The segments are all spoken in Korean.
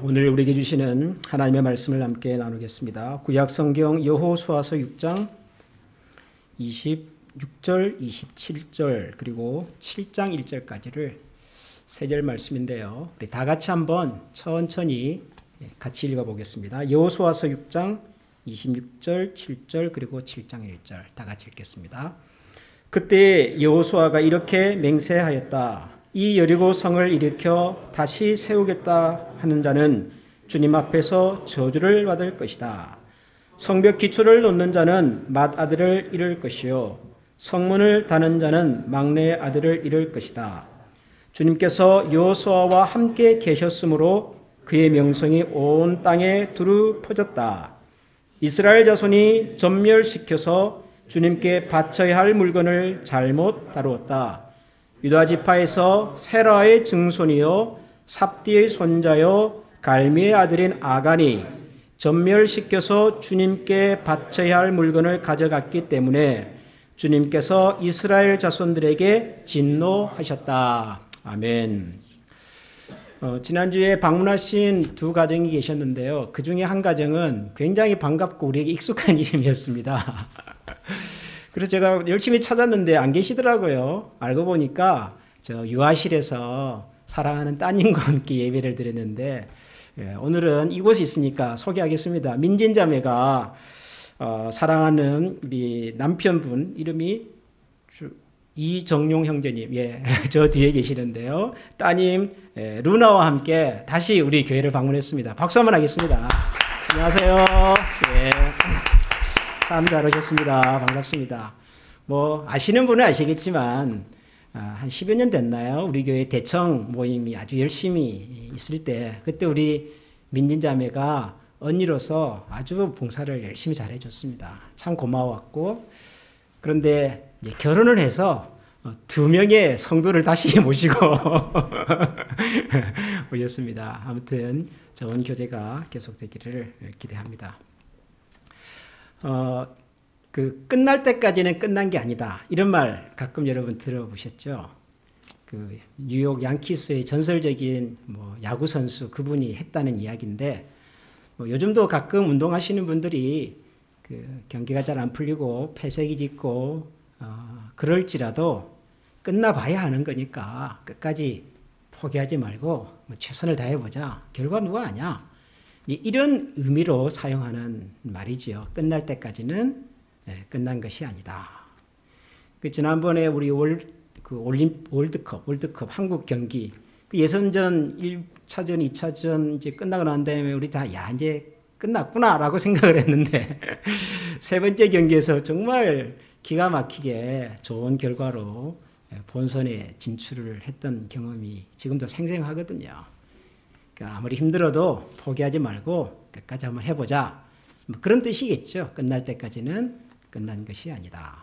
오늘 우리에게 주시는 하나님의 말씀을 함께 나누겠습니다. 구약성경 여호수아서 6장 26절, 27절 그리고 7장 1절까지를 세 절 말씀인데요. 우리 다 같이 한번 천천히 같이 읽어보겠습니다. 여호수아서 6장 26절, 7절 그리고 7장 1절 다 같이 읽겠습니다. 그때 여호수아가 이렇게 맹세하였다. 이 여리고 성을 일으켜 다시 세우겠다 하는 자는 주님 앞에서 저주를 받을 것이다. 성벽 기초를 놓는 자는 맏아들을 잃을 것이요 성문을 다는 자는 막내 아들을 잃을 것이다. 주님께서 여호수아와 함께 계셨으므로 그의 명성이 온 땅에 두루 퍼졌다. 이스라엘 자손이 전멸시켜서 주님께 바쳐야 할 물건을 잘못 다루었다. 유다 지파에서 세라의 증손이요 삽디의 손자요 갈미의 아들인 아간이 전멸시켜서 주님께 바쳐야 할 물건을 가져갔기 때문에 주님께서 이스라엘 자손들에게 진노하셨다. 아멘. 지난주에 방문하신 두 가정이 계셨는데요. 그 중에 한 가정은 굉장히 반갑고 우리에게 익숙한 이름이었습니다. 그래서 제가 열심히 찾았는데 안 계시더라고요. 알고 보니까 저 유아실에서 사랑하는 따님과 함께 예배를 드렸는데 오늘은 이곳에 있으니까 소개하겠습니다. 민진자매가 사랑하는 우리 남편분 이름이 이정용 형제님, 저 뒤에 계시는데요. 따님 루나와 함께 다시 우리 교회를 방문했습니다. 박수 한번 하겠습니다. 안녕하세요. 참 잘오셨습니다. 반갑습니다. 아시는 분은 아시겠지만 한 10여 년 됐나요? 우리 교회 대청 모임이 아주 열심히 있을 때 그때 우리 민진자매가 언니로서 아주 봉사를 열심히 잘해줬습니다. 참 고마웠고 그런데 이제 결혼을 해서 2명의 성도를 다시 모시고 오셨습니다. 아무튼 좋은 교제가 계속되기를 기대합니다. 끝날 때까지는 끝난 게 아니다. 이런 말 가끔 여러분 들어보셨죠? 그 뉴욕 양키스의 전설적인 야구 선수 그분이 했다는 이야기인데 요즘도 가끔 운동하시는 분들이 그 경기가 잘 안 풀리고 폐색이 짙고 그럴지라도 끝나봐야 하는 거니까 끝까지 포기하지 말고 최선을 다해보자. 결과 누가 아냐? 이런 의미로 사용하는 말이지요. 끝날 때까지는 끝난 것이 아니다. 지난번에 우리 월드컵 한국 경기 예선전 1차전, 2차전 이제 끝나고 난 다음에 우리 다 이제 끝났구나라고 생각을 했는데 세 번째 경기에서 정말 기가 막히게 좋은 결과로 본선에 진출을 했던 경험이 지금도 생생하거든요. 그러니까 아무리 힘들어도 포기하지 말고 끝까지 한번 해보자. 그런 뜻이겠죠. 끝날 때까지는 끝난 것이 아니다.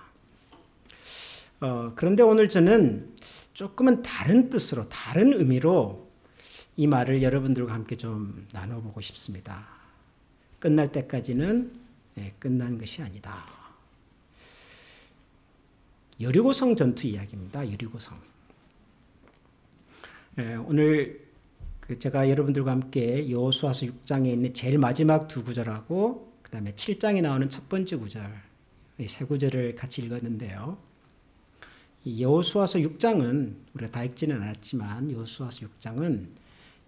그런데 오늘 저는 조금은 다른 뜻으로, 다른 의미로 이 말을 여러분들과 함께 좀 나눠보고 싶습니다. 끝날 때까지는 끝난 것이 아니다. 여리고성 전투 이야기입니다. 여리고성. 오늘 제가 여러분들과 함께 여호수아서 6장에 있는 제일 마지막 두 구절하고 그 다음에 7장에 나오는 첫 번째 구절, 이 세 구절을 같이 읽었는데요. 여호수아서 6장은 우리가 다 읽지는 않았지만 여호수아서 6장은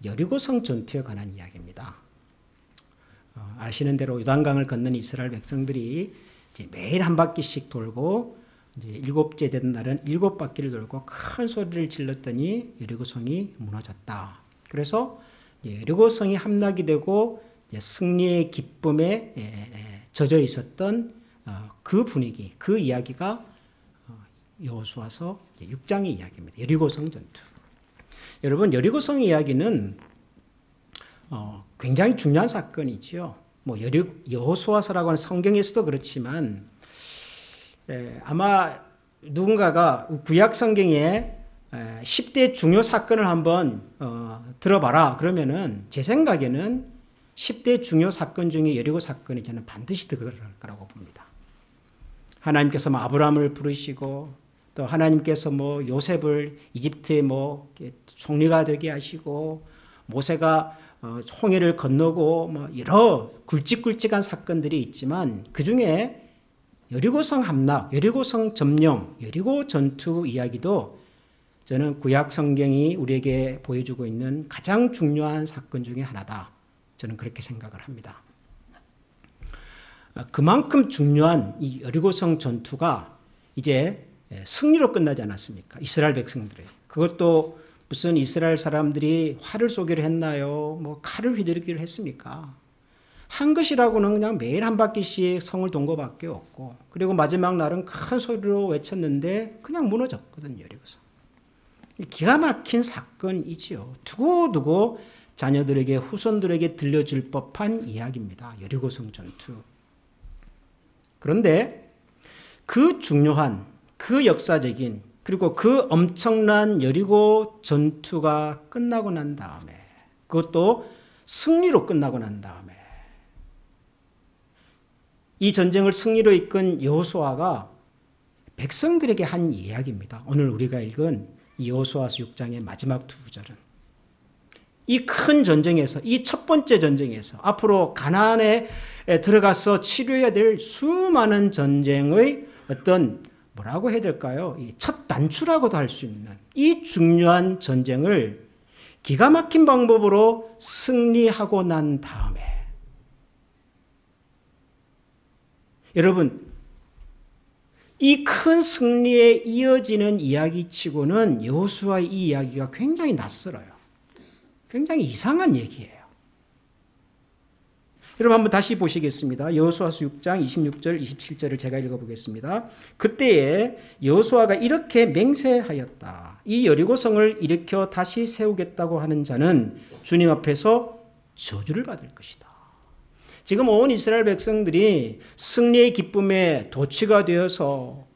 여리고성 전투에 관한 이야기입니다. 아시는 대로 요단강을 건넌 이스라엘 백성들이 이제 매일 한 바퀴씩 돌고 이제 일곱째 되는 날은 7바퀴를 돌고 큰 소리를 질렀더니 여리고성이 무너졌다. 그래서 여리고성이 함락이 되고 승리의 기쁨에 젖어 있었던 그 분위기, 그 이야기가 여호수아서 6장의 이야기입니다. 여리고성 전투. 여러분, 여리고성 이야기는 굉장히 중요한 사건이지요. 여호수아서라고 하는 성경에서도 그렇지만 아마 누군가가 구약 성경에 10대 중요 사건을 한번 들어봐라 그러면은 제 생각에는 10대 중요 사건 중에 여리고 사건이 저는 반드시 들어갈 거라고 봅니다. 하나님께서 아브라함을 부르시고 또 하나님께서 요셉을 이집트의 총리가 되게 하시고 모세가 홍해를 건너고 뭐 여러 굵직굵직한 사건들이 있지만 그중에 여리고성 함락, 여리고성 점령, 여리고 전투 이야기도 저는 구약 성경이 우리에게 보여주고 있는 가장 중요한 사건 중에 하나다. 저는 그렇게 생각을 합니다. 그만큼 중요한 이 여리고성 전투가 이제 승리로 끝나지 않았습니까? 이스라엘 백성들의. 그것도 무슨 이스라엘 사람들이 활을 쏘기를 했나요? 뭐 칼을 휘두르기를 했습니까? 한 것이라고는 그냥 매일 한 바퀴씩 성을 돈 것밖에 없고, 그리고 마지막 날은 큰 소리로 외쳤는데 그냥 무너졌거든요, 여리고성. 기가 막힌 사건이지요. 두고두고 자녀들에게, 후손들에게 들려줄 법한 이야기입니다. 여리고성 전투. 그런데 그 중요한, 그 역사적인, 그리고 그 엄청난 여리고 전투가 끝나고 난 다음에, 그것도 승리로 끝나고 난 다음에, 이 전쟁을 승리로 이끈 여호수아가 백성들에게 한 이야기입니다. 오늘 우리가 읽은 이 여호수아서 6장의 마지막 두 구절은 이 큰 전쟁에서, 이 첫 번째 전쟁에서 앞으로 가나안에 들어가서 치료해야 될 수많은 전쟁의 어떤 뭐라고 해야 될까요? 이 첫 단추라고도 할 수 있는 이 중요한 전쟁을 기가 막힌 방법으로 승리하고 난 다음에, 여러분, 이 큰 승리에 이어지는 이야기치고는 여호수아의 이 이야기가 굉장히 낯설어요. 굉장히 이상한 얘기예요. 여러분 한번 다시 보시겠습니다. 여호수아서 6장 26절 27절을 제가 읽어보겠습니다. 그때에 여호수아가 이렇게 맹세하였다. 이 여리고성을 일으켜 다시 세우겠다고 하는 자는 주님 앞에서 저주를 받을 것이다. 지금 온 이스라엘 백성들이 승리의 기쁨에 도취가 되어서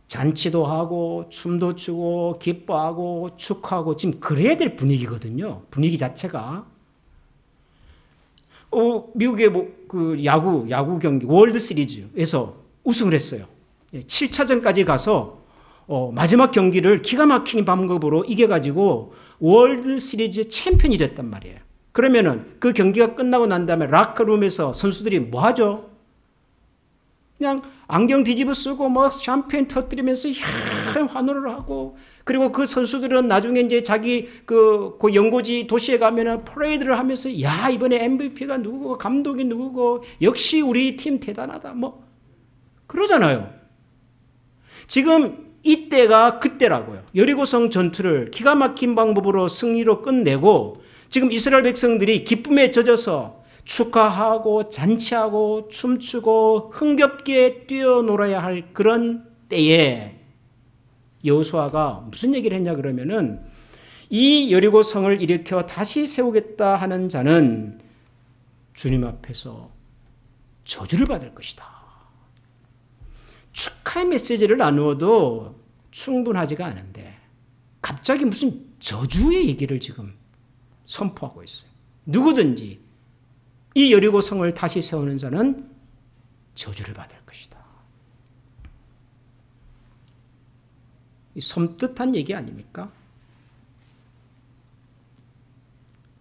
잔치도 하고 춤도 추고 기뻐하고 축하하고 지금 그래야 될 분위기거든요. 분위기 자체가. 미국의 그 야구 경기 월드 시리즈에서 우승을 했어요. 7차전까지 가서 마지막 경기를 기가 막힌 방법으로 이겨가지고 월드 시리즈 챔피언이 됐단 말이에요. 그러면은 그 경기가 끝나고 난 다음에 락커룸에서 선수들이 뭐 하죠? 그냥 안경 뒤집어 쓰고 막 샴페인 터뜨리면서 환호를 하고, 그리고 그 선수들은 나중에 이제 자기 그 연고지 도시에 가면은 퍼레이드를 하면서 야, 이번에 MVP가 누구고 감독이 누구고 역시 우리 팀 대단하다 뭐 그러잖아요. 지금 이때가 그때라고요. 여리고성 전투를 기가 막힌 방법으로 승리로 끝내고 지금 이스라엘 백성들이 기쁨에 젖어서 축하하고 잔치하고 춤추고 흥겹게 뛰어놀아야 할 그런 때에 여호수아가 무슨 얘기를 했냐 그러면은 이 여리고성을 일으켜 다시 세우겠다 하는 자는 주님 앞에서 저주를 받을 것이다. 축하의 메시지를 나누어도 충분하지가 않은데 갑자기 무슨 저주의 얘기를 지금 선포하고 있어요. 누구든지 이 여리고성을 다시 세우는 자는 저주를 받을 것이다. 섬뜩한 얘기 아닙니까?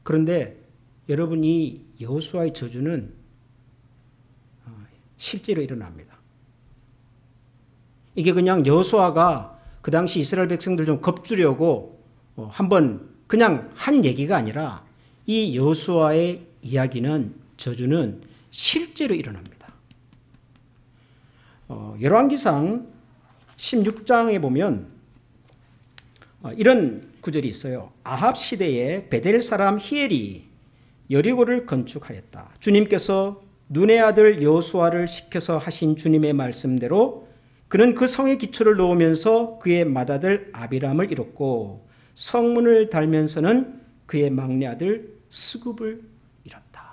그런데 여러분, 이 여호수아의 저주는 실제로 일어납니다. 이게 그냥 여호수아가 그 당시 이스라엘 백성들 좀 겁주려고 한번 그냥 한 얘기가 아니라 이 여호수아의 이야기는, 저주는 실제로 일어납니다. 열왕기상 16장에 보면 이런 구절이 있어요. 아합 시대에 베델 사람 히엘이 여리고를 건축하였다. 주님께서 눈의 아들 여호수아를 시켜서 하신 주님의 말씀대로 그는 그 성의 기초를 놓으면서 그의 맏아들 아비람을 잃었고 성문을 달면서는 그의 막내 아들 스굽을 잃었다.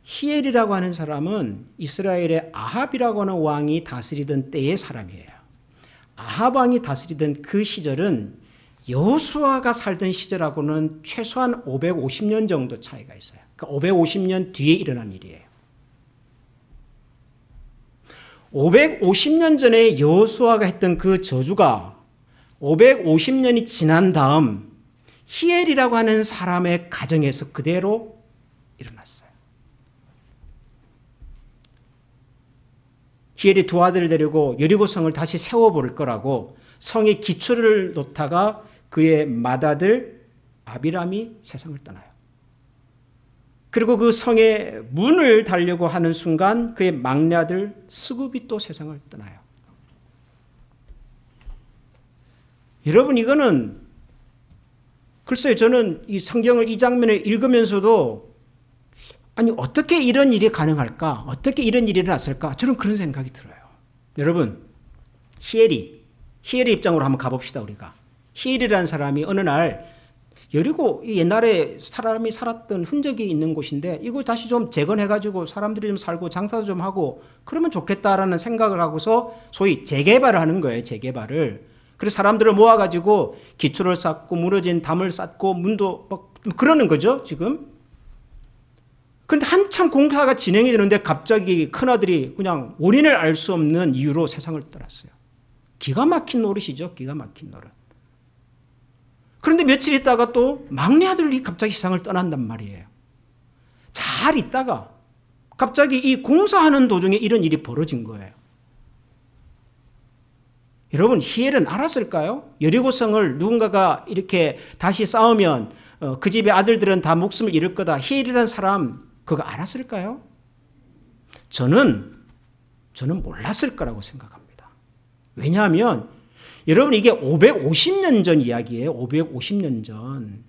히엘이라고 하는 사람은 이스라엘의 아합이라고 하는 왕이 다스리던 때의 사람이에요. 아합 왕이 다스리던 그 시절은 여호수아가 살던 시절하고는 최소한 550년 정도 차이가 있어요. 그러니까 550년 뒤에 일어난 일이에요. 550년 전에 여호수아가 했던 그 저주가 550년이 지난 다음 히엘이라고 하는 사람의 가정에서 그대로 일어났어요. 히엘이 두 아들을 데리고 여리고성을 다시 세워볼 거라고 성의 기초를 놓다가 그의 맏아들 아비람이 세상을 떠나요. 그리고 그 성의 문을 달려고 하는 순간 그의 막내 아들 스굽이 또 세상을 떠나요. 여러분, 이거는 글쎄요, 저는 이 성경을 이 장면을 읽으면서도 아니 어떻게 이런 일이 가능할까? 어떻게 이런 일이 일어났을까? 저는 그런 생각이 들어요. 여러분, 히엘의 입장으로 한번 가봅시다. 우리가 히엘이라는 사람이 어느 날 여리고 옛날에 사람이 살았던 흔적이 있는 곳인데 이거 다시 좀 재건해가지고 사람들이 좀 살고 장사도 좀 하고 그러면 좋겠다라는 생각을 하고서 소위 재개발을 하는 거예요. 재개발을. 그래서 사람들을 모아가지고 기초를 쌓고 무너진 담을 쌓고 문도 막 그러는 거죠, 지금. 그런데 한참 공사가 진행이 되는데 갑자기 큰아들이 그냥 원인을 알 수 없는 이유로 세상을 떠났어요. 기가 막힌 노릇이죠, 기가 막힌 노릇. 그런데 며칠 있다가 또 막내 아들이 갑자기 세상을 떠난단 말이에요. 잘 있다가 갑자기 이 공사하는 도중에 이런 일이 벌어진 거예요. 여러분, 히엘은 알았을까요? 여리고성을 누군가가 이렇게 다시 쌓으면 그 집의 아들들은 다 목숨을 잃을 거다. 히엘이라는 사람 그거 알았을까요? 저는 몰랐을 거라고 생각합니다. 왜냐하면 여러분 이게 550년 전 이야기예요. 550년 전.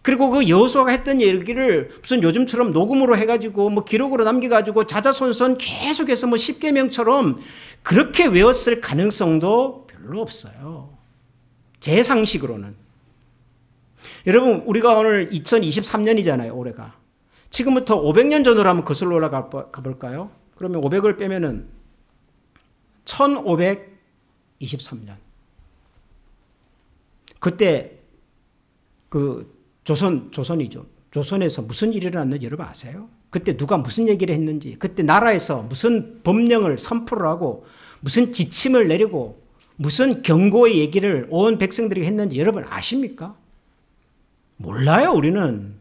그리고 그 여호수아가 했던 얘기를 무슨 요즘처럼 녹음으로 해가지고 뭐 기록으로 남겨가지고 자자손손 계속해서 뭐 십계명처럼 그렇게 외웠을 가능성도 별로 없어요. 제 상식으로는. 여러분, 우리가 오늘 2023년이잖아요. 올해가. 지금부터 500년 전으로 한번 거슬러 올라가 볼까요? 그러면 500을 빼면은 1523년. 그때 그 조선이죠. 조선에서 무슨 일이 일어났는지 여러분 아세요? 그때 누가 무슨 얘기를 했는지, 그때 나라에서 무슨 법령을 선포를 하고 무슨 지침을 내리고 무슨 경고의 얘기를 온 백성들에게 했는지 여러분 아십니까? 몰라요, 우리는.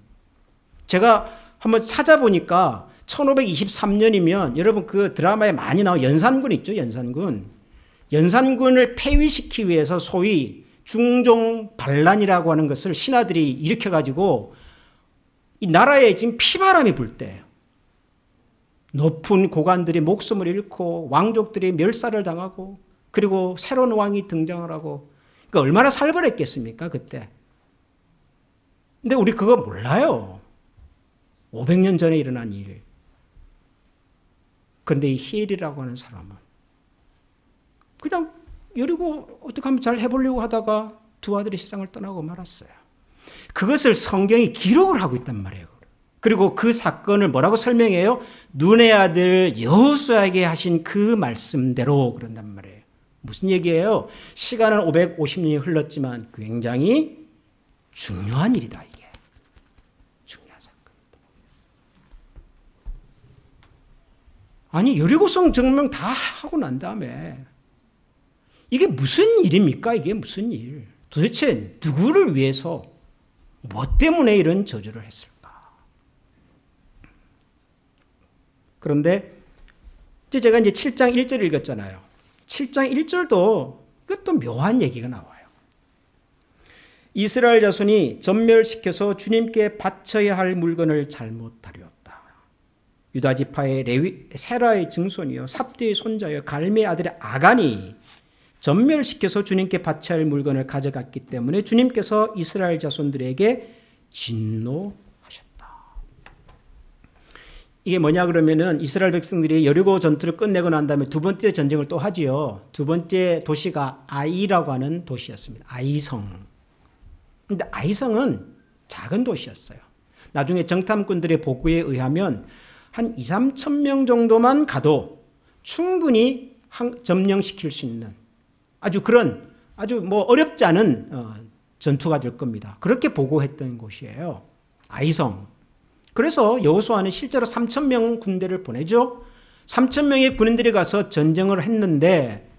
제가 한번 찾아보니까 1523년이면 여러분 그 드라마에 많이 나온 연산군 있죠, 연산군. 연산군을 폐위시키기 위해서 소위 중종 반란이라고 하는 것을 신하들이 일으켜가지고 이 나라에 지금 피바람이 불 때예요. 높은 고관들이 목숨을 잃고 왕족들이 멸살을 당하고 그리고 새로운 왕이 등장을 하고 그러니까 얼마나 살벌했겠습니까 그때. 근데 우리 그거 몰라요. 500년 전에 일어난 일. 그런데 이 히엘이라고 하는 사람은 그냥 여리고 어떻게 하면 잘 해보려고 하다가 두 아들이 세상을 떠나고 말았어요. 그것을 성경이 기록을 하고 있단 말이에요. 그리고 그 사건을 뭐라고 설명해요? 눈의 아들 여호수아에게 하신 그 말씀대로 그런단 말이에요. 무슨 얘기예요? 시간은 550년이 흘렀지만 굉장히 중요한 일이다. 이게 중요한 사건이다. 아니 여리고성 증명 다 하고 난 다음에 이게 무슨 일입니까? 이게 무슨 일? 도대체 누구를 위해서 뭐 때문에 이런 저주를 했을까? 그런데 제가 이제 7장 1절 읽었잖아요. 7장 1절도 그것도 묘한 얘기가 나와요. 이스라엘 자손이 전멸시켜서 주님께 바쳐야 할 물건을 잘못하려다. 유다 지파의 세라의 증손이요 삽디의 손자요 갈미의 아들의 아간이 전멸시켜서 주님께 바쳐야 할 물건을 가져갔기 때문에 주님께서 이스라엘 자손들에게 진노하셨다. 이게 뭐냐 그러면은 이스라엘 백성들이 여리고 전투를 끝내고 난 다음에 두 번째 전쟁을 또 하지요. 두 번째 도시가 아이라고 하는 도시였습니다. 아이성. 근데 아이성은 작은 도시였어요. 나중에 정탐꾼들의 보고에 의하면 한 2, 3천 명 정도만 가도 충분히 점령시킬 수 있는 아주 뭐 어렵지 않은 전투가 될 겁니다. 그렇게 보고했던 곳이에요. 아이성. 그래서 여호수아는 실제로 3천 명 군대를 보내죠. 3천 명의 군인들이 가서 전쟁을 했는데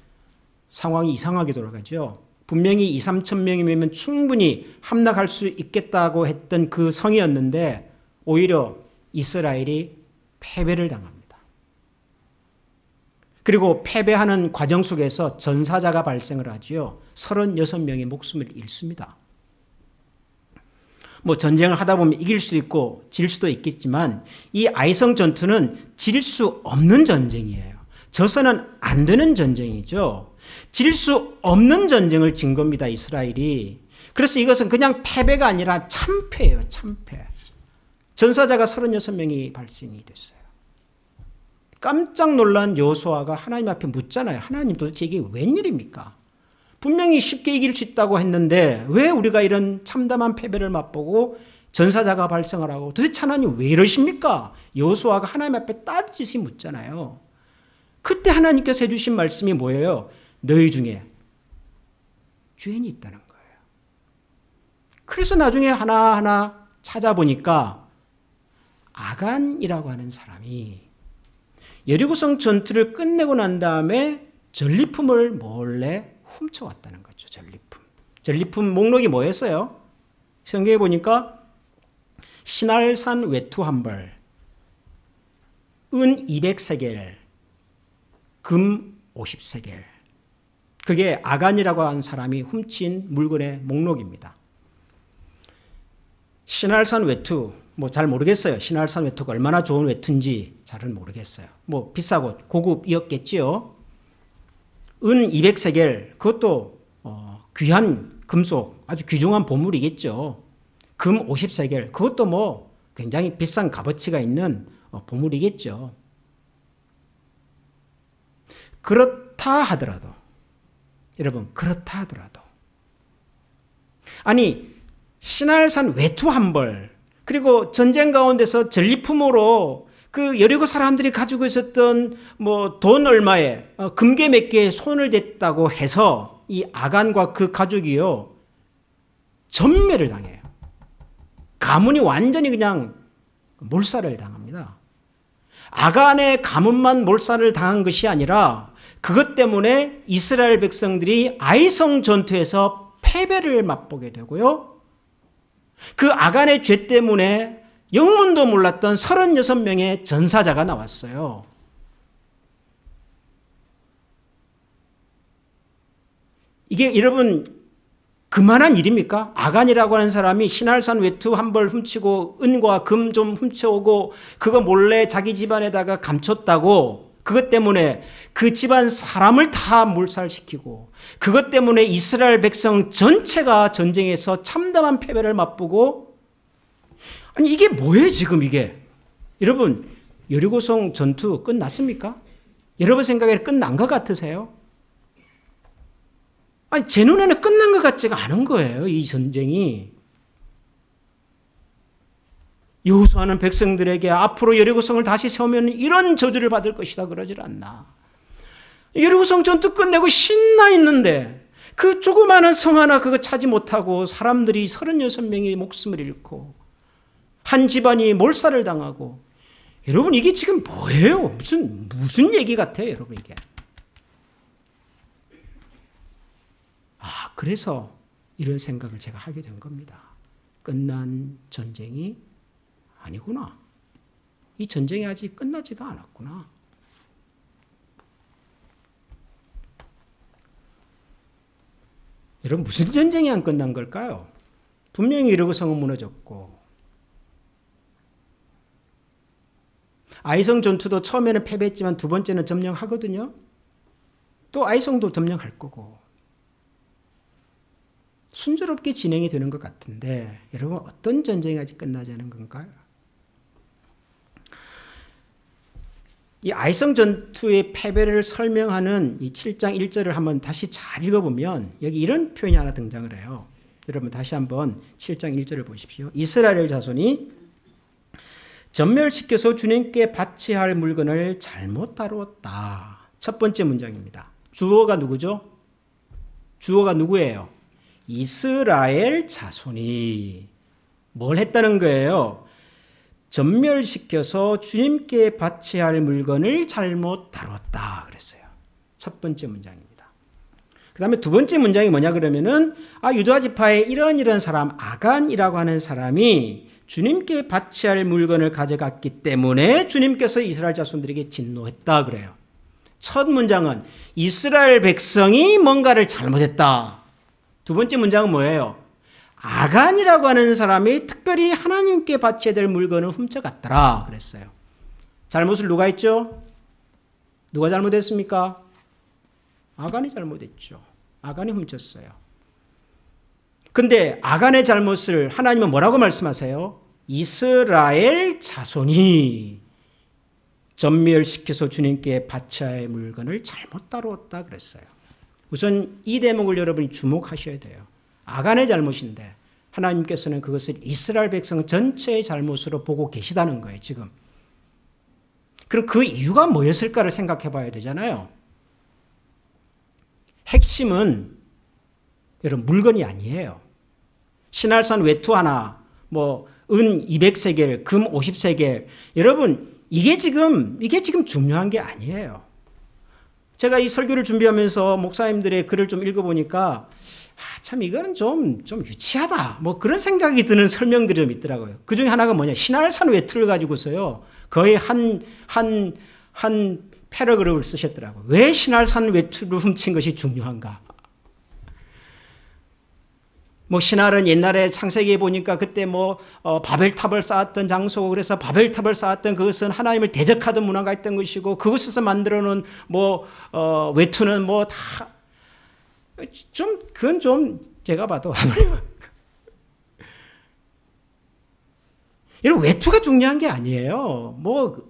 상황이 이상하게 돌아가죠. 분명히 2, 3천 명이면 충분히 함락할 수 있겠다고 했던 그 성이었는데 오히려 이스라엘이 패배를 당합니다. 그리고 패배하는 과정 속에서 전사자가 발생을 하지요. 36명의 목숨을 잃습니다. 뭐 전쟁을 하다 보면 이길 수도 있고 질 수도 있겠지만 이 아이성 전투는 질 수 없는 전쟁이에요. 져서는 안 되는 전쟁이죠. 질 수 없는 전쟁을 진 겁니다, 이스라엘이. 그래서 이것은 그냥 패배가 아니라 참패예요, 참패. 전사자가 36명이 발생이 됐어요. 깜짝 놀란 여호수아가 하나님 앞에 묻잖아요. 하나님 도대체 이게 웬일입니까? 분명히 쉽게 이길 수 있다고 했는데 왜 우리가 이런 참담한 패배를 맛보고 전사자가 발생을 하고 도대체 하나님 왜 이러십니까? 여호수아가 하나님 앞에 따뜻이 묻잖아요. 그때 하나님께서 해주신 말씀이 뭐예요? 너희 중에 죄인이 있다는 거예요. 그래서 나중에 하나하나 찾아보니까 아간이라고 하는 사람이 여리고성 전투를 끝내고 난 다음에 전리품을 몰래 훔쳐왔다는 거죠. 전리품. 전리품 목록이 뭐였어요? 성경에 보니까 신할산 외투 한 벌, 은 200세겔, 금 50세겔. 그게 아간이라고 하는 사람이 훔친 물건의 목록입니다. 신할산 외투, 뭐 잘 모르겠어요. 신할산 외투가 얼마나 좋은 외투인지 잘은 모르겠어요. 뭐 비싸고 고급이었겠지요. 은 200세겔, 그것도 귀한 금속, 아주 귀중한 보물이겠죠. 금 50세겔, 그것도 뭐 굉장히 비싼 값어치가 있는 보물이겠죠. 그렇다 하더라도, 여러분, 그렇다 하더라도, 아니, 신할산 외투 한 벌, 그리고 전쟁 가운데서 전리품으로 그 여리고 사람들이 가지고 있었던 뭐 돈 얼마에 금괴 몇 개에 손을 댔다고 해서 이 아간과 그 가족이요 전멸을 당해요. 가문이 완전히 그냥 몰살을 당합니다. 아간의 가문만 몰살을 당한 것이 아니라 그것 때문에 이스라엘 백성들이 아이성 전투에서 패배를 맛보게 되고요. 그 아간의 죄 때문에 영문도 몰랐던 36명의 전사자가 나왔어요. 이게 여러분 그만한 일입니까? 아간이라고 하는 사람이 신할산 외투 한 벌 훔치고 은과 금 좀 훔쳐오고 그거 몰래 자기 집안에다가 감췄다고 그것 때문에 그 집안 사람을 다 몰살시키고 그것 때문에 이스라엘 백성 전체가 전쟁에서 참담한 패배를 맛보고 아니 이게 뭐예요 지금 이게? 여러분 여리고성 전투 끝났습니까? 여러분 생각에 끝난 것 같으세요? 아니 제 눈에는 끝난 것 같지가 않은 거예요. 이 전쟁이. 여호수아는 백성들에게 앞으로 여리고성을 다시 세우면 이런 저주를 받을 것이다 그러질 않나. 여리고성 전투 끝내고 신나 있는데 그 조그마한 성 하나 그거 차지 못하고 사람들이 36명의 목숨을 잃고 한 집안이 몰살을 당하고 여러분 이게 지금 뭐예요? 무슨 얘기 같아요 여러분 이게. 그래서 이런 생각을 제가 하게 된 겁니다. 끝난 전쟁이 아니구나. 이 전쟁이 아직 끝나지가 않았구나. 여러분 무슨 전쟁이 안 끝난 걸까요? 분명히 여리고성은 무너졌고 아이성 전투도 처음에는 패배했지만 두 번째는 점령하거든요. 또 아이성도 점령할 거고 순조롭게 진행이 되는 것 같은데 여러분 어떤 전쟁이 아직 끝나지 않은 건가요? 이 아이성 전투의 패배를 설명하는 이 7장 1절을 한번 다시 잘 읽어보면 여기 이런 표현이 하나 등장을 해요. 여러분 다시 한번 7장 1절을 보십시오. 이스라엘 자손이 전멸시켜서 주님께 바쳐야 할 물건을 잘못 다루었다. 첫 번째 문장입니다. 주어가 누구죠? 주어가 누구예요? 이스라엘 자손이 뭘 했다는 거예요? 전멸시켜서 주님께 바쳐야 할 물건을 잘못 다뤘다 그랬어요. 첫 번째 문장입니다. 그 다음에 두 번째 문장이 뭐냐 그러면은 유다 지파의 이런 사람 아간이라고 하는 사람이 주님께 바쳐야 할 물건을 가져갔기 때문에 주님께서 이스라엘 자손들에게 진노했다 그래요. 첫 문장은 이스라엘 백성이 뭔가를 잘못했다. 두 번째 문장은 뭐예요? 아간이라고 하는 사람이 특별히 하나님께 바쳐야 될 물건을 훔쳐갔더라 그랬어요. 잘못을 누가 했죠? 누가 잘못했습니까? 아간이 잘못했죠. 아간이 훔쳤어요. 근데 아간의 잘못을 하나님은 뭐라고 말씀하세요? 이스라엘 자손이 전멸시켜서 주님께 바쳐야 할 물건을 잘못 다루었다 그랬어요. 우선 이 대목을 여러분이 주목하셔야 돼요. 아간의 잘못인데 하나님께서는 그것을 이스라엘 백성 전체의 잘못으로 보고 계시다는 거예요. 지금. 그럼 그 이유가 뭐였을까를 생각해 봐야 되잖아요. 핵심은 여러분 물건이 아니에요. 신할산 외투 하나, 은 200세겔, 금 50세겔. 여러분 이게 지금 중요한 게 아니에요. 제가 이 설교를 준비하면서 목사님들의 글을 좀 읽어보니까 참 이거는 좀 유치하다. 그런 생각이 드는 설명들이 좀 있더라고요. 그 중에 하나가 뭐냐. 신할산 외투를 가지고서요. 거의 한 패러그래프를 쓰셨더라고요. 왜 신할산 외투를 훔친 것이 중요한가. 신할은 옛날에 창세기에 보니까 그때 바벨탑을 쌓았던 장소고 그래서 바벨탑을 쌓았던 그것은 하나님을 대적하던 문화가 있던 것이고 그것에서 만들어 놓은 외투는 그건 좀 제가 봐도 여러분 외투가 중요한 게 아니에요.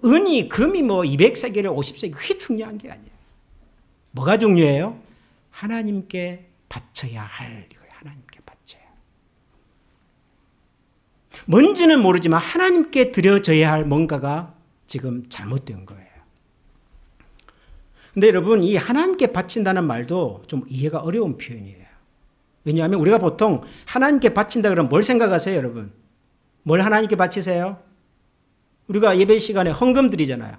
은이 금이 200세겔 50세겔 그게 중요한 게 아니에요. 뭐가 중요해요? 하나님께 바쳐야 할 이거예요. 하나님께 바쳐야. 뭔지는 모르지만 하나님께 드려져야 할 뭔가가 지금 잘못된 거예요. 근데 여러분 이 하나님께 바친다는 말도 좀 이해가 어려운 표현이에요. 왜냐하면 우리가 보통 하나님께 바친다 그러면 뭘 생각하세요 여러분? 뭘 하나님께 바치세요? 우리가 예배 시간에 헌금 드리잖아요.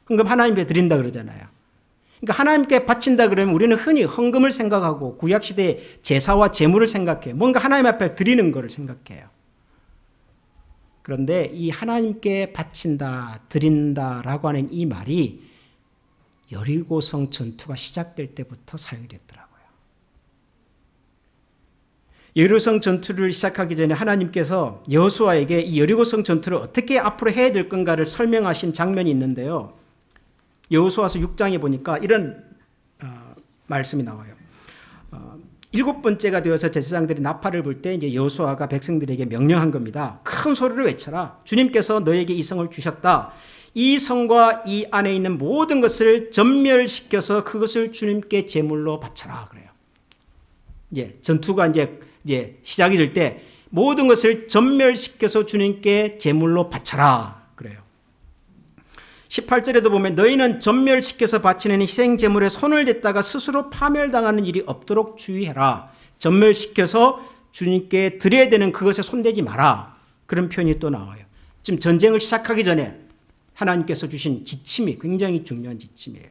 헌금 하나님께 드린다 그러잖아요. 그러니까 하나님께 바친다 그러면 우리는 흔히 헌금을 생각하고 구약시대의 제사와 제물을 생각해요. 뭔가 하나님 앞에 드리는 것을 생각해요. 그런데 이 하나님께 바친다, 드린다라고 하는 이 말이 여리고성 전투가 시작될 때부터 사용이 됐더라고요. 여리고성 전투를 시작하기 전에 하나님께서 여호수아에게 이 여리고성 전투를 어떻게 앞으로 해야 될 건가를 설명하신 장면이 있는데요. 여호수아서 6장에 보니까 이런 말씀이 나와요. 7번째가 되어서 제사장들이 나팔을 불 때 이제 여호수아가 백성들에게 명령한 겁니다. 큰 소리를 외쳐라. 주님께서 너에게 이 성을 주셨다. 이 성과 이 안에 있는 모든 것을 전멸시켜서 그것을 주님께 제물로 바쳐라 그래요. 이제 전투가 이제 시작이 될 때 모든 것을 전멸시켜서 주님께 제물로 바쳐라 그래요. 18절에도 보면 너희는 전멸시켜서 바치는 희생 제물에 손을 댔다가 스스로 파멸당하는 일이 없도록 주의해라. 전멸시켜서 주님께 드려야 되는 그것에 손대지 마라. 그런 표현이 또 나와요. 지금 전쟁을 시작하기 전에 하나님께서 주신 지침이 굉장히 중요한 지침이에요.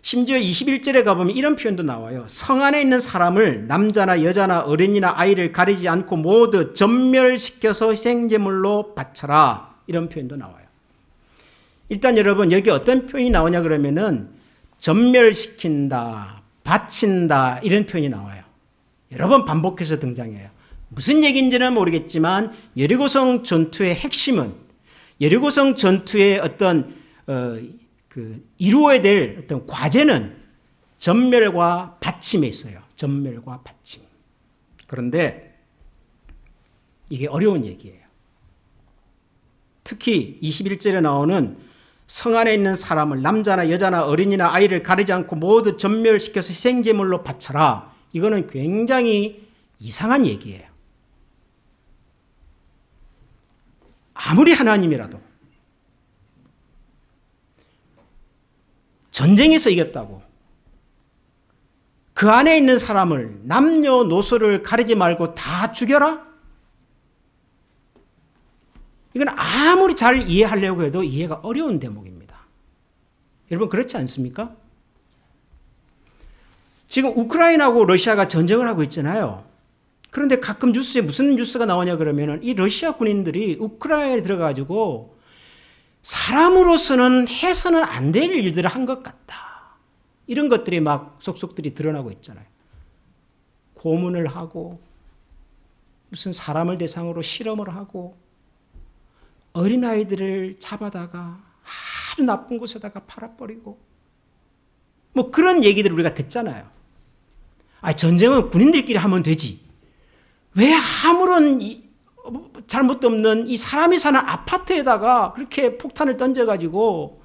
심지어 21절에 가보면 이런 표현도 나와요. 성 안에 있는 사람을 남자나 여자나 어린이나 아이를 가리지 않고 모두 전멸시켜서 희생제물로 바쳐라. 이런 표현도 나와요. 일단 여러분 여기 어떤 표현이 나오냐 그러면은 전멸시킨다, 바친다 이런 표현이 나와요. 여러 번 반복해서 등장해요. 무슨 얘기인지는 모르겠지만 여리고성 전투의 핵심은 여리고성 전투의 어떤 이루어야 될 어떤 과제는 전멸과 받침에 있어요. 전멸과 받침. 그런데 이게 어려운 얘기예요. 특히 21절에 나오는 성 안에 있는 사람을 남자나 여자나 어린이나 아이를 가리지 않고 모두 전멸시켜서 희생제물로 바쳐라. 이거는 굉장히 이상한 얘기예요. 아무리 하나님이라도 전쟁에서 이겼다고 그 안에 있는 사람을 남녀노소를 가리지 말고 다 죽여라? 이건 아무리 잘 이해하려고 해도 이해가 어려운 대목입니다. 여러분 그렇지 않습니까? 지금 우크라이나하고 러시아가 전쟁을 하고 있잖아요. 그런데 가끔 뉴스에 무슨 뉴스가 나오냐 그러면은 이 러시아 군인들이 우크라이나에 들어가지고 사람으로서는 해서는 안 될 일들을 한 것 같다. 이런 것들이 막 속속들이 드러나고 있잖아요. 고문을 하고 무슨 사람을 대상으로 실험을 하고 어린아이들을 잡아다가 아주 나쁜 곳에다가 팔아버리고 뭐 그런 얘기들을 우리가 듣잖아요. 전쟁은 군인들끼리 하면 되지. 왜 아무런 잘못도 없는 이 사람이 사는 아파트에다가 그렇게 폭탄을 던져가지고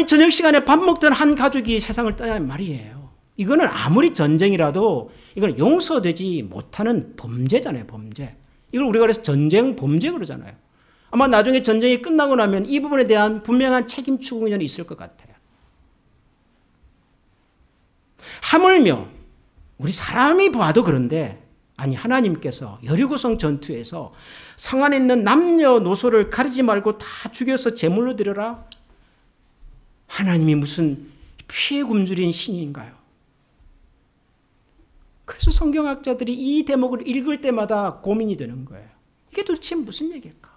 저녁 시간에 밥 먹던 한 가족이 세상을 떠나는 말이에요. 이거는 아무리 전쟁이라도 이건 용서되지 못하는 범죄잖아요. 범죄. 이걸 우리가 그래서 전쟁 범죄 그러잖아요. 아마 나중에 전쟁이 끝나고 나면 이 부분에 대한 분명한 책임 추궁전이 있을 것 같아요. 하물며 우리 사람이 봐도 그런데 하나님께서 여리고성 전투에서 성 안에 있는 남녀노소를 가리지 말고 다 죽여서 제물로 드려라. 하나님이 무슨 피해 굶주린 신인가요? 그래서 성경학자들이 이 대목을 읽을 때마다 고민이 되는 거예요. 이게 도대체 무슨 얘기일까?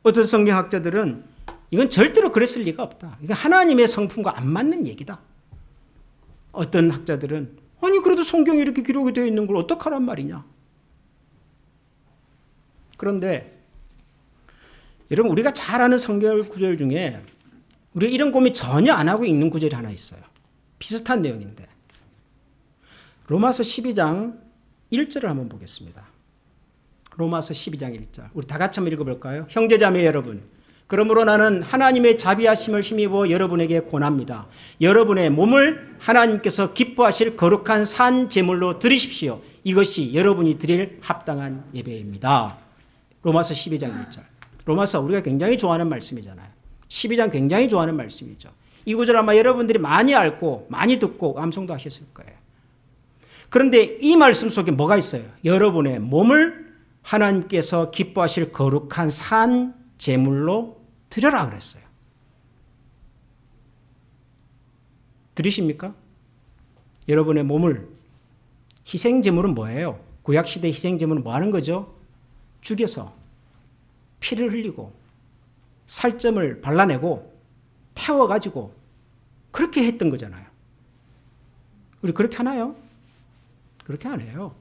어떤 성경학자들은 이건 절대로 그랬을 리가 없다. 이건 하나님의 성품과 안 맞는 얘기다. 어떤 학자들은 그래도 성경에 이렇게 기록이 되어 있는 걸 어떡하란 말이냐. 그런데 여러분 우리가 잘 아는 성경 구절 중에 우리가 이런 고민 전혀 안 하고 읽는 구절이 하나 있어요. 비슷한 내용인데 로마서 12장 1절을 한번 보겠습니다. 로마서 12장 1절 우리 다 같이 한번 읽어볼까요? 형제자매 여러분, 그러므로 나는 하나님의 자비하심을 힘입어 여러분에게 권합니다. 여러분의 몸을 하나님께서 기뻐하실 거룩한 산 제물로 드리십시오. 이것이 여러분이 드릴 합당한 예배입니다. 로마서 12장 1절. 로마서 우리가 굉장히 좋아하는 말씀이잖아요. 12장 굉장히 좋아하는 말씀이죠. 이 구절 아마 여러분들이 많이 알고 많이 듣고 암송도 하셨을 거예요. 그런데 이 말씀 속에 뭐가 있어요? 여러분의 몸을 하나님께서 기뻐하실 거룩한 산 제물로 드려라 그랬어요. 들으십니까? 여러분의 몸을, 희생제물은 뭐예요? 구약시대 희생제물은 뭐 하는 거죠? 죽여서 피를 흘리고 살점을 발라내고 태워가지고 그렇게 했던 거잖아요. 우리 그렇게 하나요? 그렇게 안 해요.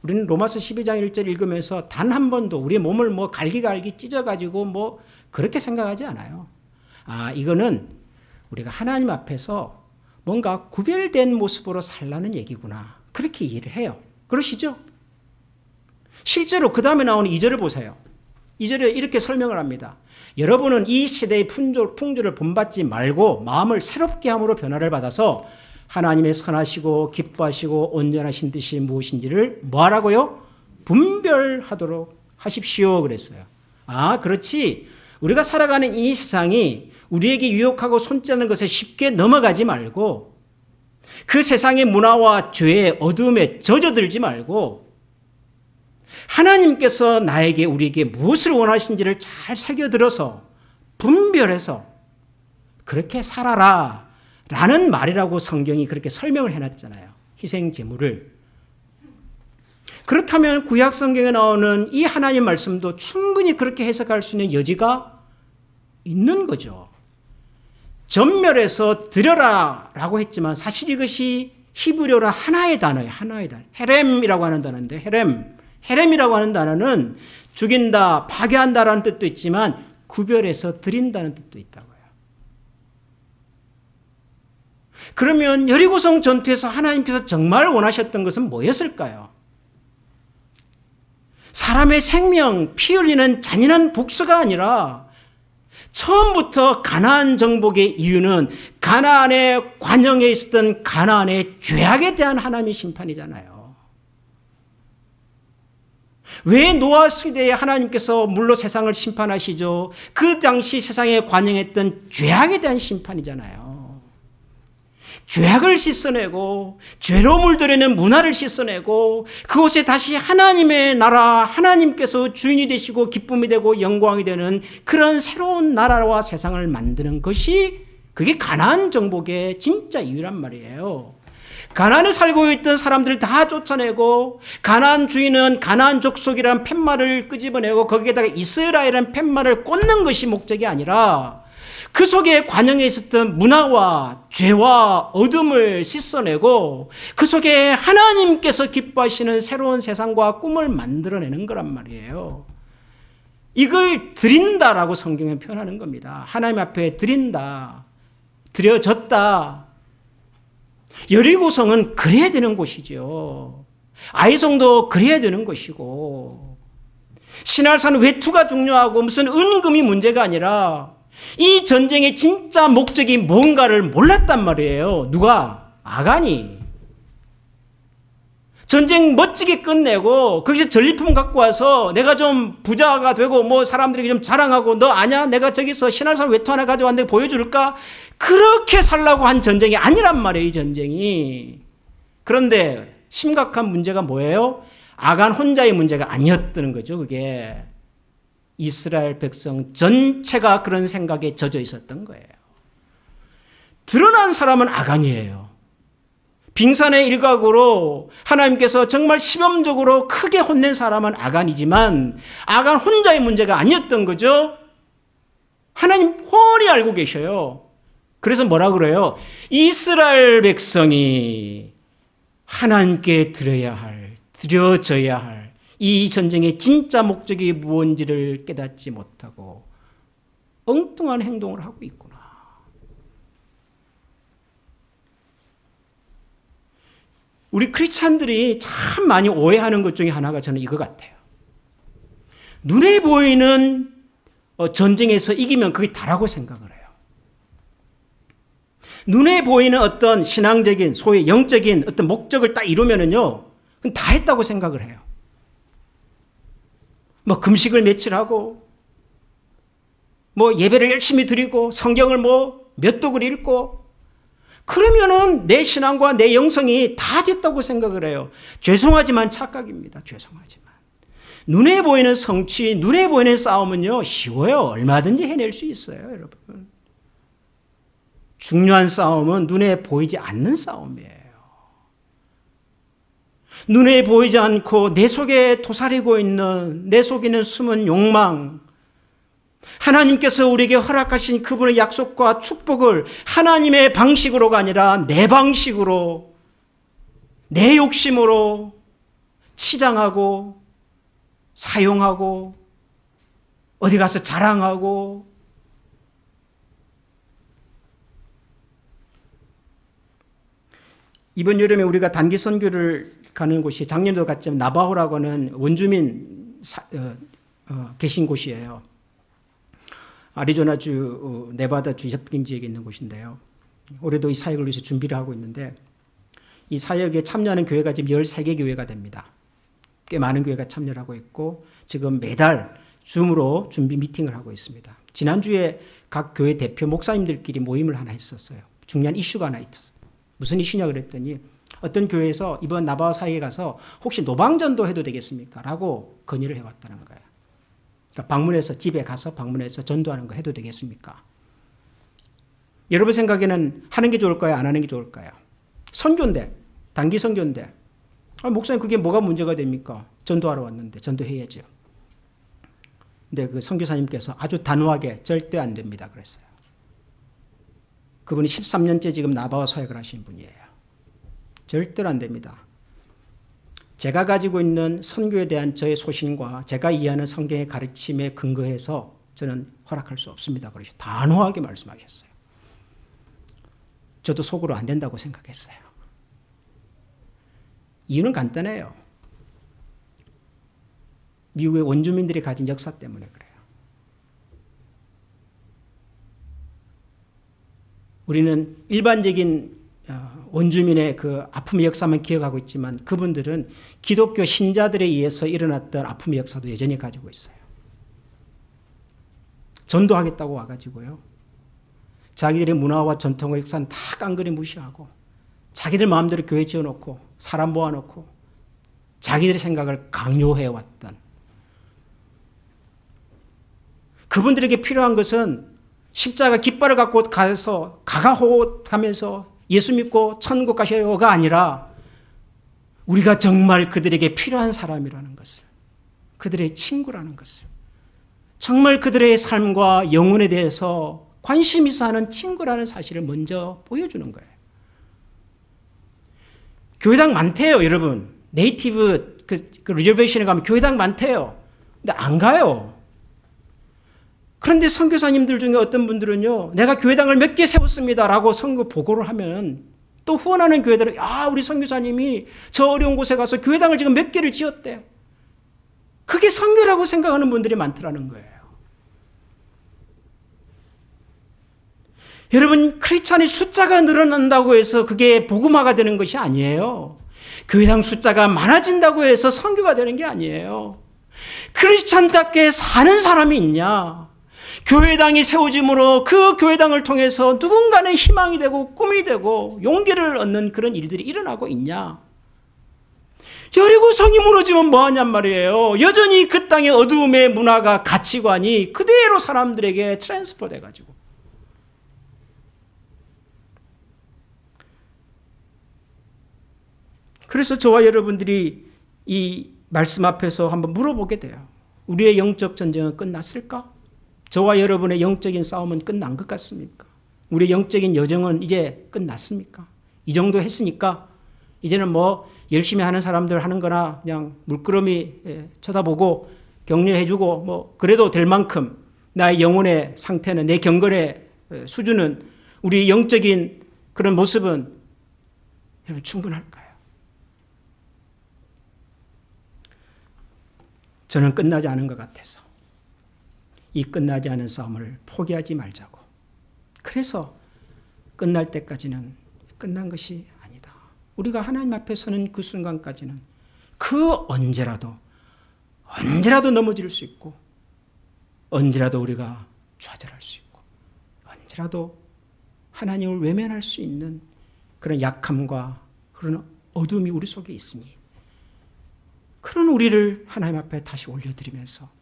우리는 로마서 12장 1절 읽으면서 단 한 번도 우리의 몸을 갈기갈기 찢어가지고 그렇게 생각하지 않아요. 이거는 우리가 하나님 앞에서 뭔가 구별된 모습으로 살라는 얘기구나. 그렇게 이해를 해요. 그러시죠? 실제로 그 다음에 나오는 2절을 보세요. 2절에 이렇게 설명을 합니다. 여러분은 이 시대의 풍조를 본받지 말고 마음을 새롭게 함으로 변화를 받아서 하나님의 선하시고 기뻐하시고 온전하신 뜻이 무엇인지를 뭐하라고요? 분별하도록 하십시오 그랬어요. 그렇지. 우리가 살아가는 이 세상이 우리에게 유혹하고 손짜는 것에 쉽게 넘어가지 말고 그 세상의 문화와 죄의 어둠에 젖어들지 말고 하나님께서 나에게 우리에게 무엇을 원하신지를 잘 새겨들어서 분별해서 그렇게 살아라 라는 말이라고 성경이 그렇게 설명을 해놨잖아요. 희생제물을. 그렇다면 구약 성경에 나오는 이 하나님 말씀도 충분히 그렇게 해석할 수 있는 여지가 있는 거죠. 전멸해서 드려라 라고 했지만 사실 이것이 히브리어로 하나의 단어예요. 하나의 단어. 헤렘이라고 하는 단어인데 헤렘이라고 하는 단어는 죽인다, 파괴한다라는 뜻도 있지만 구별해서 드린다는 뜻도 있다고요. 그러면 여리고성 전투에서 하나님께서 정말 원하셨던 것은 뭐였을까요? 사람의 생명, 피 흘리는 잔인한 복수가 아니라 처음부터 가나안 정복의 이유는 가나안의 관영에 있었던 가나안의 죄악에 대한 하나님의 심판이잖아요. 왜 노아 시대에 하나님께서 물로 세상을 심판하시죠? 그 당시 세상에 관영했던 죄악에 대한 심판이잖아요. 죄악을 씻어내고 죄로 물들이는 문화를 씻어내고 그곳에 다시 하나님의 나라, 하나님께서 주인이 되시고 기쁨이 되고 영광이 되는 그런 새로운 나라와 세상을 만드는 것이 그게 가나안 정복의 진짜 이유란 말이에요. 가나안에 살고 있던 사람들을 다 쫓아내고 가나안 주인은 가나안 족속이라는 팻말을 끄집어내고 거기에다가 이스라엘이라는 팻말을 꽂는 것이 목적이 아니라 그 속에 관영에 있었던 문화와 죄와 어둠을 씻어내고 그 속에 하나님께서 기뻐하시는 새로운 세상과 꿈을 만들어내는 거란 말이에요. 이걸 드린다라고 성경에 표현하는 겁니다. 하나님 앞에 드린다, 드려졌다. 여리고성은 그래야 되는 곳이죠. 아이성도 그래야 되는 것이고, 신할산 외투가 중요하고 무슨 은금이 문제가 아니라 이 전쟁의 진짜 목적이 뭔가를 몰랐단 말이에요. 누가? 아간이. 전쟁 멋지게 끝내고 거기서 전리품 갖고 와서 내가 좀 부자가 되고 뭐 사람들에게 좀 자랑하고, 너 아냐? 내가 저기서 신할산 외투 하나 가져왔는데 보여줄까? 그렇게 살라고 한 전쟁이 아니란 말이에요, 이 전쟁이. 그런데 심각한 문제가 뭐예요? 아간 혼자의 문제가 아니었다는 거죠, 그게. 이스라엘 백성 전체가 그런 생각에 젖어 있었던 거예요. 드러난 사람은 아간이에요. 빙산의 일각으로 하나님께서 정말 시범적으로 크게 혼낸 사람은 아간이지만 아간 혼자의 문제가 아니었던 거죠. 하나님 훤히 알고 계셔요. 그래서 뭐라 그래요? 이스라엘 백성이 하나님께 드려야 할, 드려져야 할 이 전쟁의 진짜 목적이 무엇인지를 깨닫지 못하고 엉뚱한 행동을 하고 있구나. 우리 크리스찬들이 참 많이 오해하는 것 중에 하나가 저는 이거 같아요. 눈에 보이는 전쟁에서 이기면 그게 다라고 생각을 해요. 눈에 보이는 어떤 신앙적인, 소위 영적인 어떤 목적을 딱 이루면은요, 그건 다 했다고 생각을 해요. 뭐 금식을 며칠 하고, 뭐 예배를 열심히 드리고, 성경을 뭐 몇 독을 읽고, 그러면은 내 신앙과 내 영성이 다 됐다고 생각을 해요. 죄송하지만 착각입니다. 죄송하지만. 눈에 보이는 성취, 눈에 보이는 싸움은요, 쉬워요. 얼마든지 해낼 수 있어요, 여러분. 중요한 싸움은 눈에 보이지 않는 싸움이에요. 눈에 보이지 않고 내 속에 도사리고 있는, 내 속에 있는 숨은 욕망, 하나님께서 우리에게 허락하신 그분의 약속과 축복을 하나님의 방식으로가 아니라 내 방식으로, 내 욕심으로 치장하고 사용하고 어디 가서 자랑하고, 이번 여름에 우리가 단기 선교를 가는 곳이 작년도 갔지만 나바호라고 하는 원주민 계신 곳이에요. 아리조나주 네바다주 협경 지역에 있는 곳인데요. 올해도 이 사역을 위해서 준비를 하고 있는데 이 사역에 참여하는 교회가 지금 13개 교회가 됩니다. 꽤 많은 교회가 참여를 하고 있고 지금 매달 줌으로 준비 미팅을 하고 있습니다. 지난주에 각 교회 대표 목사님들끼리 모임을 하나 했었어요. 중요한 이슈가 하나 있었어요. 무슨 이슈냐 그랬더니 어떤 교회에서 이번 나바와 사이에 가서 혹시 노방전도 해도 되겠습니까? 라고 건의를 해왔다는 거예요. 그러니까 방문해서, 집에 가서 방문해서 전도하는 거 해도 되겠습니까? 여러분 생각에는 하는 게 좋을까요? 안 하는 게 좋을까요? 선교인데, 단기 선교인데, 목사님 그게 뭐가 문제가 됩니까? 전도하러 왔는데 전도해야죠. 근데 그 선교사님께서 아주 단호하게 절대 안 됩니다 그랬어요. 그분이 13년째 지금 나바와 사역을 하신 분이에요. 절대로 안 됩니다. 제가 가지고 있는 선교에 대한 저의 소신과 제가 이해하는 성경의 가르침에 근거해서 저는 허락할 수 없습니다. 그러셔 단호하게 말씀하셨어요. 저도 속으로 안 된다고 생각했어요. 이유는 간단해요. 미국의 원주민들이 가진 역사 때문에 그래요. 우리는 일반적인 원주민의 그 아픔의 역사만 기억하고 있지만 그분들은 기독교 신자들에 의해서 일어났던 아픔의 역사도 여전히 가지고 있어요. 전도하겠다고 와가지고요. 자기들의 문화와 전통과 역사는 다 깡그리 무시하고 자기들 마음대로 교회 지어놓고 사람 모아놓고 자기들의 생각을 강요해왔던, 그분들에게 필요한 것은 십자가 깃발을 갖고 가서 가가호하면서 예수 믿고 천국 가셔요가 아니라 우리가 정말 그들에게 필요한 사람이라는 것을, 그들의 친구라는 것을, 정말 그들의 삶과 영혼에 대해서 관심 있어 하는 친구라는 사실을 먼저 보여주는 거예요. 교회당 많대요, 여러분. 네이티브 그 리저베이션에 가면 교회당 많대요. 근데 안 가요. 그런데 선교사님들 중에 어떤 분들은요, 내가 교회당을 몇 개 세웠습니다라고 선거 보고를 하면 또 후원하는 교회들은 우리 선교사님이 저 어려운 곳에 가서 교회당을 지금 몇 개를 지었대요. 그게 선교라고 생각하는 분들이 많더라는 거예요. 여러분, 크리스찬의 숫자가 늘어난다고 해서 그게 복음화가 되는 것이 아니에요. 교회당 숫자가 많아진다고 해서 선교가 되는 게 아니에요. 크리스찬답게 사는 사람이 있냐? 교회당이 세워짐으로 그 교회당을 통해서 누군가는 희망이 되고 꿈이 되고 용기를 얻는 그런 일들이 일어나고 있냐? 여리고성이 무너지면 뭐하냔 말이에요. 여전히 그 땅의 어두움의 문화가 가치관이 그대로 사람들에게 트랜스퍼 돼가지고. 그래서 저와 여러분들이 이 말씀 앞에서 한번 물어보게 돼요. 우리의 영적 전쟁은 끝났을까? 저와 여러분의 영적인 싸움은 끝난 것 같습니까? 우리의 영적인 여정은 이제 끝났습니까? 이 정도 했으니까 이제는 뭐 열심히 하는 사람들 하는 거나 그냥 물끄러미 쳐다보고 격려해주고 뭐 그래도 될 만큼 나의 영혼의 상태는, 내 경건의 수준은, 우리 영적인 그런 모습은 여러분 충분할까요? 저는 끝나지 않은 것 같아서 이 끝나지 않은 싸움을 포기하지 말자고. 그래서 끝날 때까지는 끝난 것이 아니다. 우리가 하나님 앞에 서는 그 순간까지는 그 언제라도 넘어질 수 있고, 언제라도 우리가 좌절할 수 있고, 언제라도 하나님을 외면할 수 있는 그런 약함과 그런 어둠이 우리 속에 있으니, 그런 우리를 하나님 앞에 다시 올려드리면서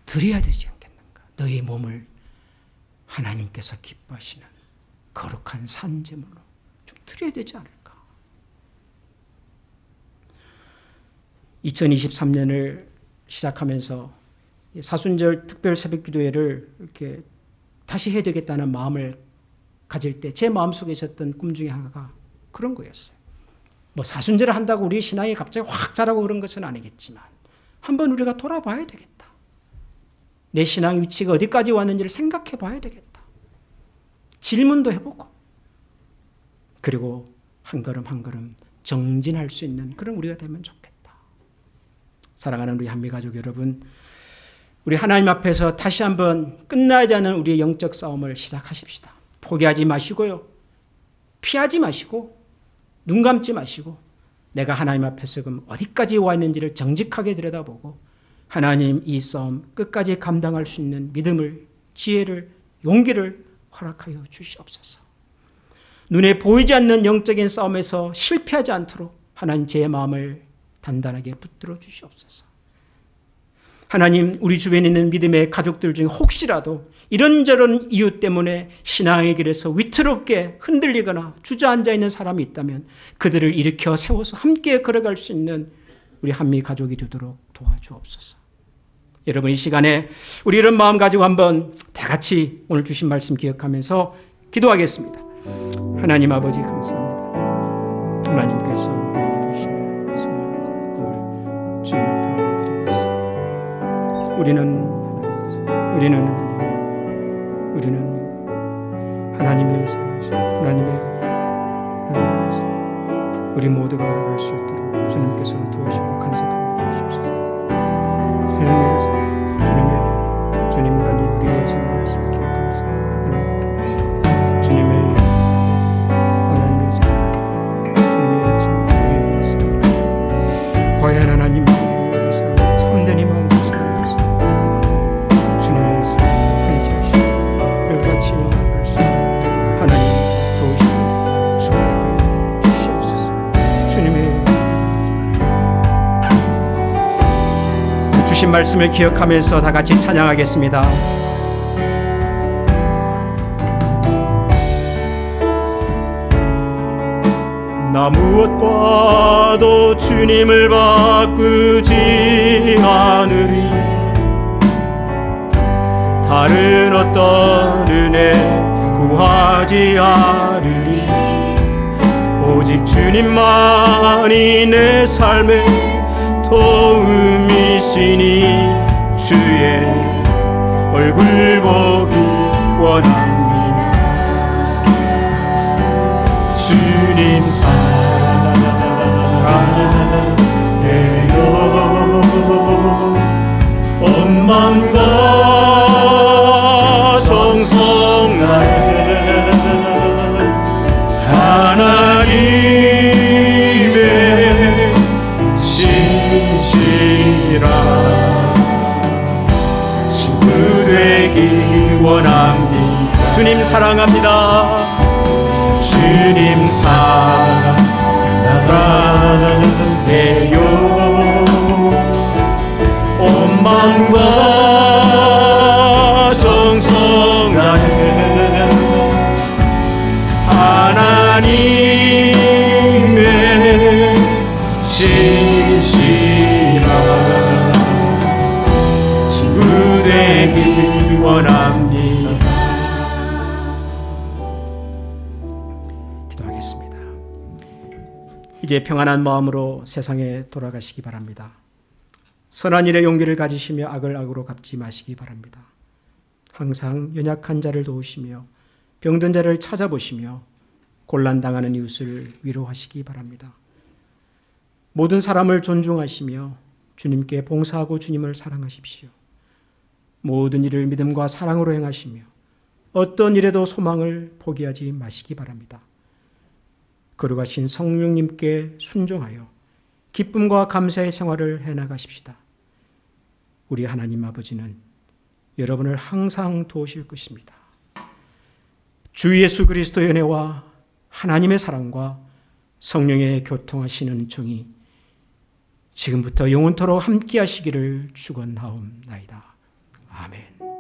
드려야 되지 않겠는가? 너희 몸을 하나님께서 기뻐하시는 거룩한 산제물로 좀 드려야 되지 않을까? 2023년을 시작하면서 사순절 특별 새벽 기도회를 이렇게 다시 해야 되겠다는 마음을 가질 때 제 마음속에 있었던 꿈 중에 하나가 그런 거였어요. 뭐 사순절을 한다고 우리 신앙이 갑자기 확 자라고 그런 것은 아니겠지만 한번 우리가 돌아봐야 되겠다. 내 신앙 위치가 어디까지 왔는지를 생각해 봐야 되겠다. 질문도 해보고, 그리고 한 걸음 한 걸음 정진할 수 있는 그런 우리가 되면 좋겠다. 사랑하는 우리 한미가족 여러분, 우리 하나님 앞에서 다시 한번 끝나지 않은 우리의 영적 싸움을 시작하십시다. 포기하지 마시고요. 피하지 마시고, 눈 감지 마시고, 내가 하나님 앞에서 그럼 어디까지 와 있는지를 정직하게 들여다보고, 하나님 이 싸움 끝까지 감당할 수 있는 믿음을, 지혜를, 용기를 허락하여 주시옵소서. 눈에 보이지 않는 영적인 싸움에서 실패하지 않도록 하나님 제 마음을 단단하게 붙들어 주시옵소서. 하나님, 우리 주변에 있는 믿음의 가족들 중에 혹시라도 이런저런 이유 때문에 신앙의 길에서 위태롭게 흔들리거나 주저앉아 있는 사람이 있다면 그들을 일으켜 세워서 함께 걸어갈 수 있는 우리 한미 가족이 되도록 도와주옵소서. 여러분, 이 시간에 우리 이런 마음 가지고 한번 다 같이 오늘 주신 말씀 기억하면서 기도하겠습니다. 하나님 아버지 감사합니다. 하나님께서 우리에게 주신 소망과 꿈을 주님 앞에 올려드리겠습니다. 우리는 하나님의 사랑에서 우리 모두가 알아갈 수 있도록 주님께서 도우시고 간섭하여 주십시오. 주님만이 우리의 생각을 기억하면서 주님의 하나님의 주님의 우리의 말씀, 과연 하나님 우리의 삶 참된 희망을 주시옵소서. 주님의 삶을 행하시고 우리가 같이 나아갈 수 있는 하나님 도우시고 축복하여 주시옵소서. 주님의 주신 말씀을 기억하면서 다 같이 찬양하겠습니다. 나 무엇과도 주님을 바꾸지 않으리. 다른 어떤 은혜 구하지 않으리. 오직 주님만이 내 삶의 도움이시니 주의 얼굴 보기 원합니다. 주님 사랑해요. 온 마음과 정성 다해 하나님의 신실한 친구 되기 원합니다. 주님 사랑합니다. 주님 사랑해요. 온 마음과 정성 다해 하나님의 신실한 친구 되기 원합니다. 기도하겠습니다. 이제 평안한 마음으로 세상에 돌아가시기 바랍니다. 선한 일에 용기를 가지시며 악을 악으로 갚지 마시기 바랍니다. 항상 연약한 자를 도우시며 병든 자를 찾아보시며 곤란당하는 이웃을 위로하시기 바랍니다. 모든 사람을 존중하시며 주님께 봉사하고 주님을 사랑하십시오. 모든 일을 믿음과 사랑으로 행하시며 어떤 일에도 소망을 포기하지 마시기 바랍니다. 거룩하신 성령님께 순종하여 기쁨과 감사의 생활을 해나가십시다. 우리 하나님 아버지는 여러분을 항상 도우실 것입니다. 주 예수 그리스도의 은혜와 하나님의 사랑과 성령의 교통하시는 은총이 지금부터 영원토록 함께 하시기를 축원하옵나이다. 아멘.